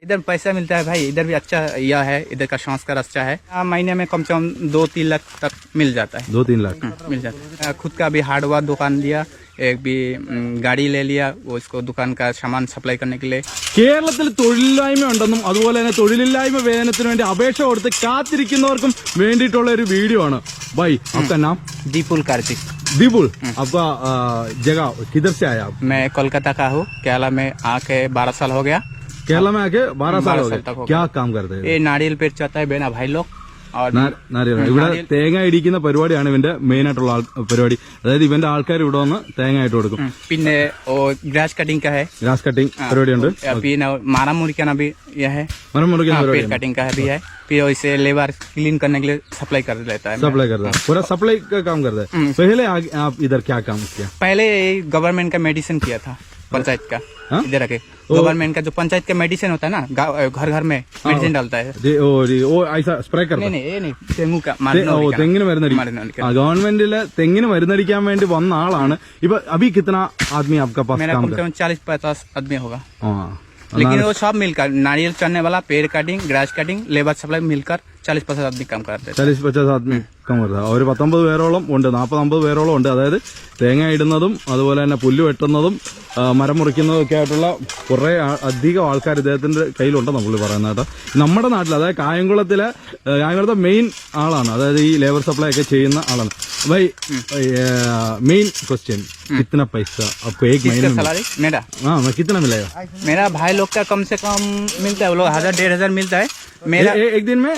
इधर पैसा मिलता है भाई, इधर भी अच्छा यह है, इधर का संस्कार अच्छा है। महीने में कम से कम 2-3 लाख तक मिल जाता है। 2-3 लाख मिल जाता है। खुद का भी हार्डवेयर दुकान लिया, एक भी गाड़ी ले लिया, वो इसको दुकान का सामान सप्लाई करने के लिए। കേരളത്തിൽ തൊഴിലില്ലായ്മ ഉണ്ടെന്നും അതുപോലെ തന്നെ തൊഴിലില്ലായ്മ വേതനത്തിന് വേണ്ടി അപേക്ഷ കൊടുത്ത് കാത്തിരിക്കുന്നവർക്കും വേണ്ടിയിട്ടുള്ള ഒരു വീഡിയോ ആണ് ബൈ आपका नाम दीपुल कार्तिक। दीपुल आपका जगह किधर से आया आप? मैं कोलकाता का हूँ, केरला में आके 12 साल हो गया। केरला में आके 12 साल हो 12 साल तक गए हो क्या काम करते हैं? ये नारियल पेड़ चाहता है बेना भाई लोग। और ഇവിടെ തേങ്ങ ഇടിക്കുന്ന പരിപാടിയാണ് ഇവന്റെ മെയിൻ ആയിട്ടുള്ള പരിപാടി. അതായത് ഇവന്റെ ആൾക്കാർ ഇവിടെ വന്ന് തേങ്ങ ആയിട്ട് കൊടുക്കും. പിന്നെ ग्रास कटिंग का है, ഗ്രാസ് കട്ടിംഗ് പരിപാടിയുണ്ട്. मारा मुर्गियाना भी यह है, മരം മുറിക്കുന്ന पेड़ പരിപാടി कटिंग का भी है। फिर वैसे लेबर क्लीन करने के लिए सप्लाई कर देता है। सप्लाई करता है, पूरा सप्लाई का काम करता है। पहले आप इधर क्या काम किया? पहले गवर्नमेंट का मेडिसिन किया था, पंचायत का। इधर आके गवर्नमेंट का जो पंचायत का मेडिसिन होता है ना, घर घर में मेडिसिन डालता है। ഓ ഐസ സ്പ്രേ करता है? नहीं ये नहीं, तेंगू का തെങ്ങിന് മരുന്നടിക്കാൻ ഗവൺമെന്റില് തെങ്ങിന് മരുന്നടിക്കാൻ വേണ്ടി വന്ന ആളാണ്. ഇപ്പൊ अभी कितना आदमी आपका पास मेरा काम कम से कर? कम 40-50 आदमी होगा। हाँ लेकिन वो सब मिलकर नारियल चढ़ने वाला, पेड़ cutting, grass cutting, labour supply मिलकर 40-50 आदमी काम करते हैं। 40-50 ആദ്മി കം करता है. ഒരു 19 പേരോളം ഉണ്ട്, 40-50 പേരോളം ഉണ്ട്. അതായത് തേങ്ങ ഇടുന്നതും അതുപോലെ തന്നെ പുല്ല് വെട്ടുന്നതും മരം മുറിക്കുന്നതും ഒക്കെ ആയിട്ടുള്ള കുറെ അധികം ആൾക്കാർ ഇദ്ദേഹത്തിന്റെ കയ്യിലുണ്ടെന്ന് പുള്ളി പറയുന്നത് കേട്ടോ. നമ്മുടെ നാട്ടിൽ അതായത് കായംകുളത്തെ മെയിൻ ആളാണ്, അതായത് ഈ ലേബർ സപ്ലൈ ഒക്കെ ചെയ്യുന്ന ആളാണ്. भाई मेन क्वेश्चन कितना पैसा आपको एक महीने में? सैलरी मेरा कितना मिलेगा? मेरा भाई लोग का कम से कम मिलता है, वो लोग 1000-1500 मिलता है। मेरा एक दिन में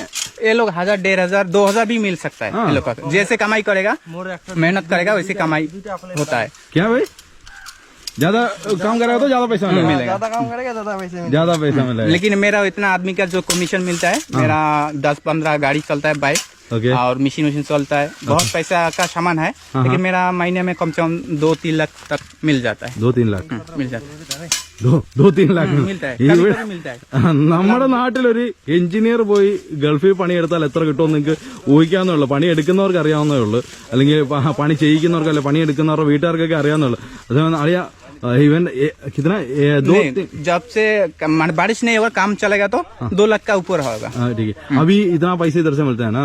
ये लोग 1000-1500 2000 भी मिल सकता है। ये लोग का जैसे कमाई करेगा, मेहनत करेगा, वैसे कमाई होता है। क्या भाई ज्यादा काम करेगा तो ज्यादा पैसा मिलेगा? ज्यादा काम करेगा ज्यादा पैसा मिलेगा। लेकिन मेरा इतना आदमी का जो कमीशन मिलता है, मेरा 10-15 गाड़ी चलता है, बाइक और मशीन चलता है, बहुत पैसा का सामान है। लेकिन मेरा महीने में कम से कम 2-3 लाख तक मिल जाता है। 2-3 लाख मिल जाता है, 2-3 लाख मिलता है, कभी मिलता है। നമ്മുടെ നാട്ടിലൊരു എഞ്ചിനീയർ പോയി ഗൾഫിൽ പണിയെടുത്താൽ എത്ര കിട്ടുമെന്ന് നിങ്ങൾക്ക് ഊഹിക്കാവുന്നേ. പണി എടുക്കുന്നവർക്ക് അറിയാവുന്നേ ഉള്ളൂ, അല്ലെങ്കിൽ പണി ചെയ്യിക്കുന്നവർക്ക് അല്ലെ പണി എടുക്കുന്നവരുടെ വീട്ടുകാർക്കൊക്കെ അറിയാവുന്നേ ഉള്ളൂ. അതേപോലെ അറിയാം इवन कितना जब से बारिश नहीं होगा, काम चलेगा तो 2 लाख का ऊपर होगा। ठीक है, अभी इतना पैसे इधर से मिलता है ना,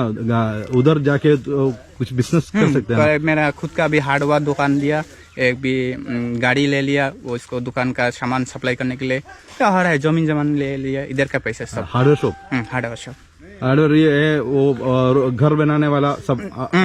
उधर जाके तो कुछ बिजनेस कर सकते हैं? मेरा खुद का भी हार्डवेयर दुकान लिया, एक भी गाड़ी ले लिया, वो इसको दुकान का सामान सप्लाई करने के लिए। क्या हो रहा है, जमीन ले लिया, इधर का पैसा सब। Hardware shop? Hardware shop, hardware ये वो घर बनाने वाला सब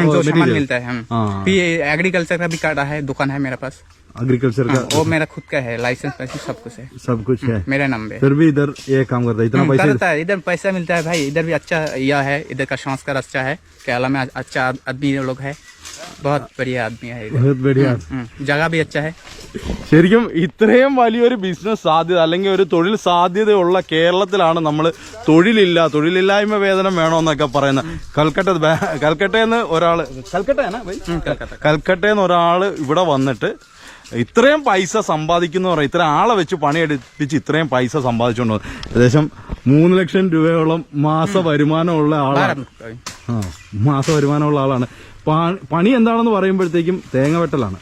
जो सामान मिलता है। फिर एग्रीकल्चर का भी कार्ड है, दुकान है मेरे पास एग्रीकल्चर का। वो मेरा खुद का है, लाइसेंस सब कुछ है, सब कुछ है मेरा नाम पे। फिर भी इधर ये काम करता है, इतना पैसा करता है। इधर पैसा मिलता है भाई, इधर भी अच्छा यह है, इधर का संस्कार अच्छा है। केरला में अच्छा आदमी लोग है, बहुत बढ़िया आदमी है, बहुत बढ़िया, जगह भी अच्छा है। ശരിക്കും ഇത്രയും വലിയൊരു ബിസിനസ് സാധ്യത അല്ലെങ്കിൽ ഒരു തൊഴിൽ സാധ്യതയുള്ള കേരളത്തിലാണ് നമ്മൾ തൊഴിലില്ലായ്മ വേതനം വേണമെന്നൊക്കെ പറയുന്നത്. കൽക്കട്ടയെന്ന് ഒരാള് കൽക്കട്ടയെന്ന് ഒരാള് ഇവിടെ വന്നിട്ട് ഇത്രയും പൈസ സമ്പാദിക്കുന്ന പറയാം, ഇത്ര ആളെ വെച്ച് പണിയെടുപ്പിച്ച് ഇത്രയും പൈസ സമ്പാദിച്ചുകൊണ്ട് ഏകദേശം 3 ലക്ഷം രൂപയോളം മാസ വരുമാനമുള്ള ആളാണ്. മാസ വരുമാനമുള്ള ആളാണ്. പണി എന്താണെന്ന് പറയുമ്പോഴത്തേക്കും തേങ്ങ വെട്ടലാണ്,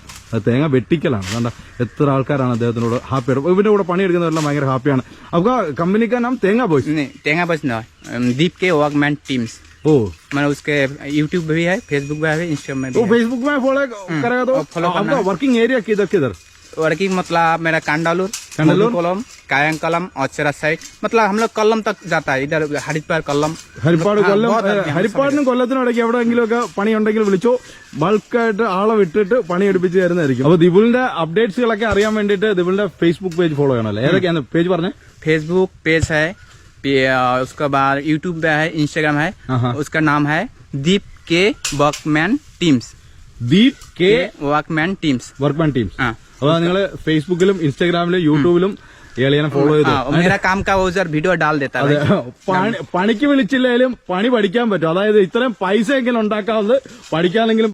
തേങ്ങ വെട്ടിക്കലാണ്. കണ്ട എത്ര ആൾക്കാരാണ് അദ്ദേഹത്തിനോട് ഹാപ്പിയാണ്, ഇവന്റെ കൂടെ പണിയെടുക്കുന്നവരെല്ലാം ഭയങ്കര ഹാപ്പിയാണ്. आपका कंपनी का नाम तेंगा बॉयज? नहीं, तेंगा बॉयज ना, दीप के वर्कमैन टीम्स। ओ मैंने उसके यूट्यूब भी है, फेसबुक भी है, इंस्टाग्राम में भी तो है। फेसबुक में फॉलो करेगा तो आपका वर्किंग एरिया किधर? वर्किंग मतलब मेरा कांडालूर, कोलम, कायंकलम, औचरा साइड, मतलब हम लोग कलम तक जाता है, इधर हरिद्वार कलम, ഹരിപ്പാടിനും കൊല്ലത്തിനും ഇടയ്ക്ക് എവിടെയെങ്കിലുമൊക്കെ പണി ഉണ്ടെങ്കിൽ വിളിച്ചോ, ബൾക്കായിട്ട് ആളെ വിട്ടിട്ട് പണിയെടുപ്പിച്ച് തരുന്നതായിരിക്കും. അപ്പൊ ദിബുലിന്റെ അപ്ഡേറ്റ്സുകളൊക്കെ അറിയാൻ വേണ്ടിയിട്ട് ദിബുലിന്റെ ഫേസ്ബുക്ക് പേജ് ഫോളോ ചെയ്യണമല്ലോ. ഏതൊക്കെയാണ് പേജ് പറഞ്ഞേ? फेसबुक पेज है, उसके बाद यूट्यूब पे है, इंस्टाग्राम है, उसका नाम है दीप के workman teams. Deep K workman teams. അപ്പൊ നിങ്ങള് ഫേസ്ബുക്കിലും ഇൻസ്റ്റാഗ്രാമിലും യൂട്യൂബിലും ഏളിയനെ ഫോളോ ചെയ്തു. വീഡിയോ ഡാൽ ദേത്താ. പണിക്ക് വിളിച്ചില്ലെങ്കിലും പണി പഠിക്കാൻ പറ്റും. അതായത് ഇത്രയും പൈസ എങ്കിലും ഉണ്ടാക്കാവുന്നത് പഠിക്കാനെങ്കിലും